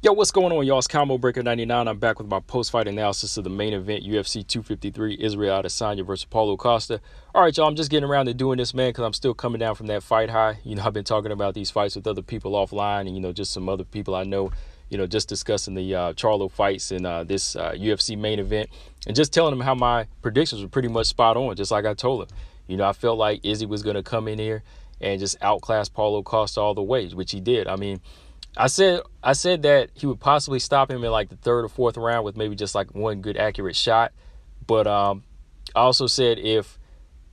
Yo, what's going on, y'all? It's Combo Breaker 99. I'm back with my post-fight analysis of the main event, UFC 253, Israel Adesanya versus Paulo Costa. All right, y'all, I'm just getting around to doing this, man, because I'm still coming down from that fight high. I've been talking about these fights with other people offline and, just some other people I know, just discussing the Charlo fights and this UFC main event and just telling them how my predictions were pretty much spot on, just like I told them. I felt like Izzy was going to come in here and just outclass Paulo Costa all the way, which he did. I mean, I said that he would possibly stop him in like the third or fourth round with maybe just like one good accurate shot. But I also said if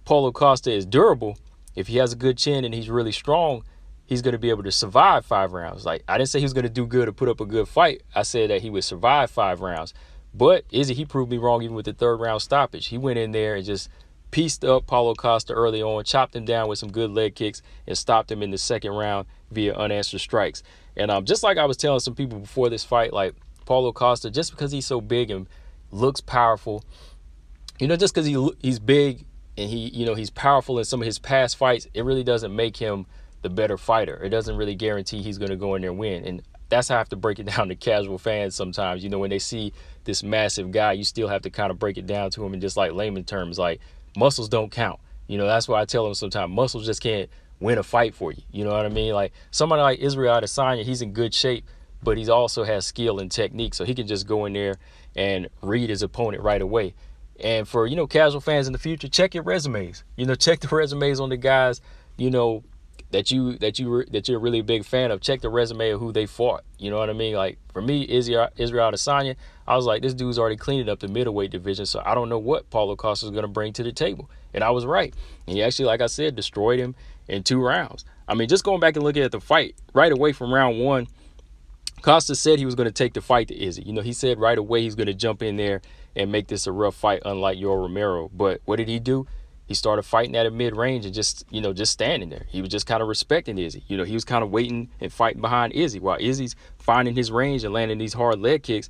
Paulo Costa is durable, if he has a good chin and he's really strong, he's going to be able to survive 5 rounds. Like, I didn't say he was going to do good or put up a good fight. I said that he would survive 5 rounds. But he proved me wrong even with the third round stoppage. He went in there and just pieced up Paulo Costa early on, chopped him down with some good leg kicks, and stopped him in the second round via unanswered strikes. And just like I was telling some people before this fight, like Paulo Costa, just because he's so big and looks powerful, just because he's big and he's powerful in some of his past fights, it really doesn't make him the better fighter. It doesn't really guarantee he's going to go in there and win. And that's how I have to break it down to casual fans sometimes. When they see this massive guy, you still have to kind of break it down to him in just like layman terms, like muscles don't count. That's why I tell them sometimes muscles just can't win a fight for you. You know what I mean? Like somebody like Israel Adesanya, he's in good shape, but he also has skill and technique, so he can just go in there and read his opponent right away. And for casual fans in the future, check your resumes. Check the resumes on the guys that you're a really big fan of. Check the resume of who they fought. You know what I mean? Like for me, Israel Adesanya, I was like, this dude's already cleaning up the middleweight division, so I don't know what Paulo Costa is going to bring to the table. And I was right. And he actually, like I said, destroyed him in 2 rounds. I mean, just going back and looking at the fight right away from round 1, Costa said he was going to take the fight to Izzy. He said right away he's going to jump in there and make this a rough fight, unlike Yoel Romero. But what did he do? He started fighting at a mid-range and just standing there. He was just kind of respecting Izzy. He was kind of waiting and fighting behind Izzy. While Izzy's finding his range and landing these hard leg kicks,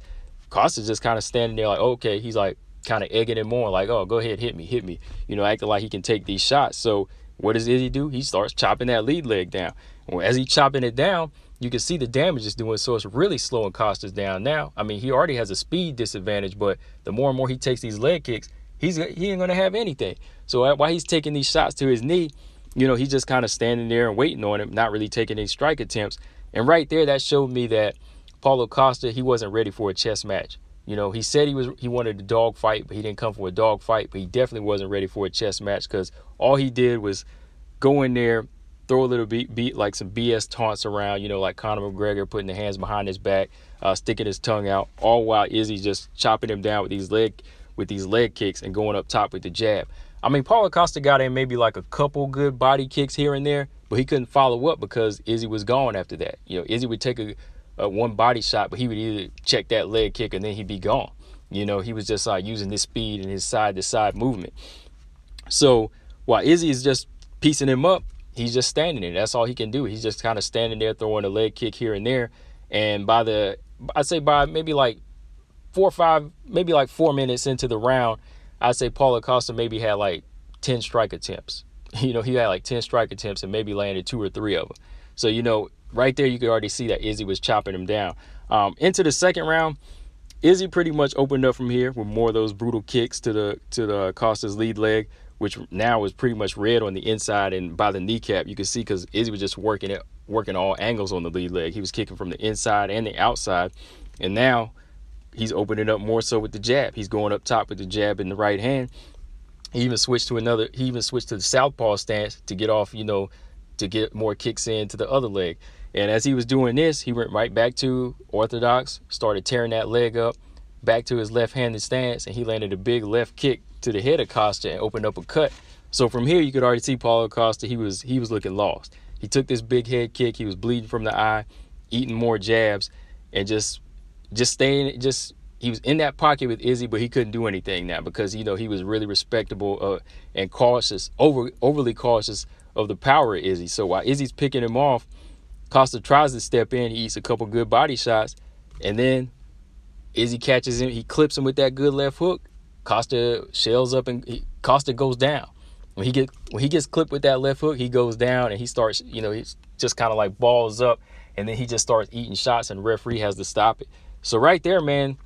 Costa's just kind of standing there like, okay, he's like kind of egging him on, like, oh, go ahead, hit me, acting like he can take these shots. So what does Izzy do? He starts chopping that lead leg down. Well, as he's chopping it down, you can see the damage it's doing, so it's really slowing Costa's down now. I mean, he already has a speed disadvantage, but the more and more he takes these leg kicks, he ain't going to have anything. So while he's taking these shots to his knee, he's just kind of standing there and waiting on him, not really taking any strike attempts. And right there, that showed me that Paulo Costa, he wasn't ready for a chess match. He said he wanted a dog fight, but he didn't come for a dog fight. But he definitely wasn't ready for a chess match, because all he did was go in there, throw a little beat like some BS taunts around, like Conor McGregor putting the hands behind his back, sticking his tongue out, all while Izzy's just chopping him down with these leg kicks and going up top with the jab. I mean, Paulo Costa got in maybe like a couple good body kicks here and there, but he couldn't follow up because Izzy was gone after that. Izzy would take a one body shot, but he would either check that leg kick and then he'd be gone. He was just using his speed and his side-to-side movement. So while Izzy is just piecing him up, he's just standing there. That's all he can do. He's just kind of standing there throwing a leg kick here and there. And by maybe like 4 or 5, maybe like 4 minutes into the round, I'd say Paulo Costa maybe had like 10 strike attempts. He had like 10 strike attempts and maybe landed 2 or 3 of them. So, right there you could already see that Izzy was chopping him down. Into the second round, Izzy pretty much opened up from here with more of those brutal kicks to the Costa's lead leg, which now was pretty much red on the inside and by the kneecap. You could see because Izzy was just working all angles on the lead leg. He was kicking from the inside and the outside, and now he's opening up more so with the jab. He's going up top with the jab in the right hand. He even switched to the southpaw stance to get off, to get more kicks in to the other leg. And as he was doing this, he went right back to orthodox, started tearing that leg up, back to his left-handed stance, and he landed a big left kick to the head of Costa and opened up a cut. So from here, you could already see Paulo Costa, he was looking lost. He took this big head kick, he was bleeding from the eye, eating more jabs, and just he was in that pocket with Izzy, but he couldn't do anything now because, he was really respectable and cautious, overly cautious of the power of Izzy. So while Izzy's picking him off, Costa tries to step in, he eats a couple good body shots, and then Izzy catches him, he clips him with that good left hook. Costa shells up and Costa goes down. When he gets clipped with that left hook, he goes down and he starts, he just kind of like balls up and then he just starts eating shots, and the referee has to stop it. So right there, man,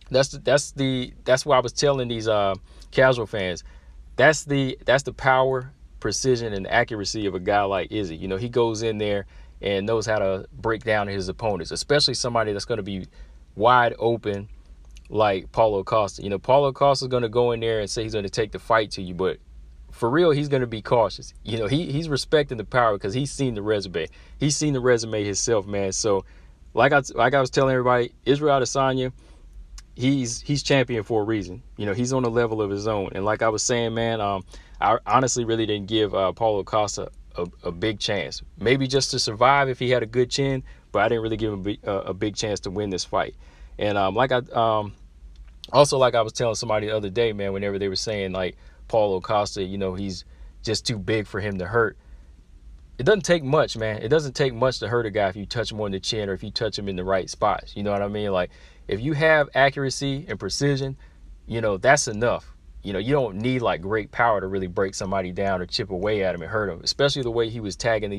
that's why I was telling these casual fans, that's the power, precision, and accuracy of a guy like Izzy. You know, he goes in there and knows how to break down his opponents, especially somebody that's going to be wide open like Paulo Costa. You know, Paulo Costa is going to go in there and say he's going to take the fight to you, but for real, he's going to be cautious. You know, he's respecting the power because he's seen the resume. He's seen the resume himself, man. So like I was telling everybody, Israel Adesanya, he's champion for a reason. You know, he's on a level of his own. And like I was saying, man, I honestly really didn't give Paulo Costa a big chance. Maybe just to survive if he had a good chin, but I didn't really give him a big chance to win this fight. And like I was telling somebody the other day, man, whenever they were saying like Paulo Costa, you know, he's just too big for him to hurt. It doesn't take much, man. It doesn't take much to hurt a guy if you touch him on the chin or if you touch him in the right spots. You know what I mean? Like, if you have accuracy and precision, you know, that's enough. You know, you don't need like great power to really break somebody down or chip away at him and hurt him, especially the way he was tagging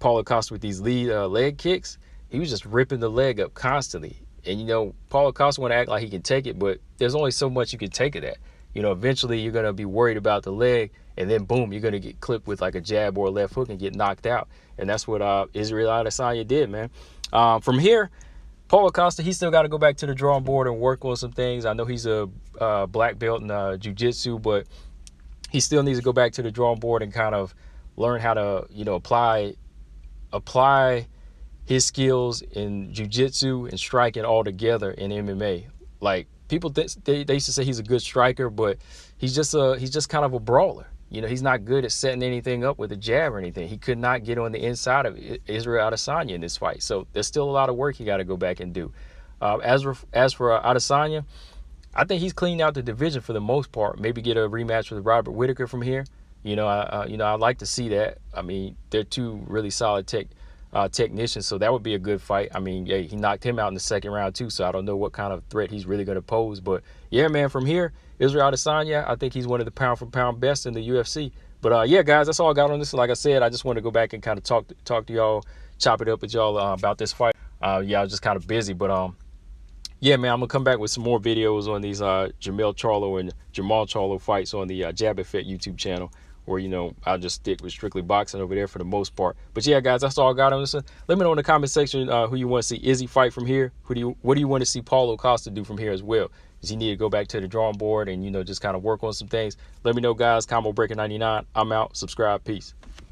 Paulo Costa with these lead leg kicks. He was just ripping the leg up constantly. And, you know, Paulo Costa want to act like he can take it, but there's only so much you can take of that. You know, eventually you're going to be worried about the leg, and then boom, you're going to get clipped with like a jab or a left hook and get knocked out. And that's what Israel Adesanya did, man. From here, Paulo Costa, he still got to go back to the drawing board and work on some things. I know he's a black belt in jiu-jitsu, but he still needs to go back to the drawing board and kind of learn how to, you know, apply his skills in jiu-jitsu and striking all together in MMA. Like, people they used to say he's a good striker, but he's just kind of a brawler. You know, he's not good at setting anything up with a jab or anything. He could not get on the inside of Israel Adesanya in this fight. So there's still a lot of work he got to go back and do. As for Adesanya, I think he's cleaned out the division for the most part. Maybe get a rematch with Robert Whittaker from here. You know, I'd like to see that. I mean, they're two really solid technicians, so that would be a good fight. I mean, yeah, he knocked him out in the second round too, so I don't know what kind of threat he's really going to pose. But yeah, man, from here, Israel Adesanya, I think he's one of the pound for pound best in the UFC. But yeah, guys, that's all I got on this. Like I said, I just want to go back and kind of talk to y'all, chop it up with y'all about this fight. Yeah, I was just kind of busy, but yeah, man, I'm gonna come back with some more videos on these Jamal Charlo fights on the Jab Effect YouTube channel, where, you know, I'll just stick with strictly boxing over there for the most part. But yeah, guys, that's all I got on this. Let me know in the comment section who you want to see Izzy fight from here. What do you want to see Paulo Costa do from here as well? Does he need to go back to the drawing board and, you know, just kind of work on some things? Let me know, guys. Combo Breaker 99. I'm out. Subscribe. Peace.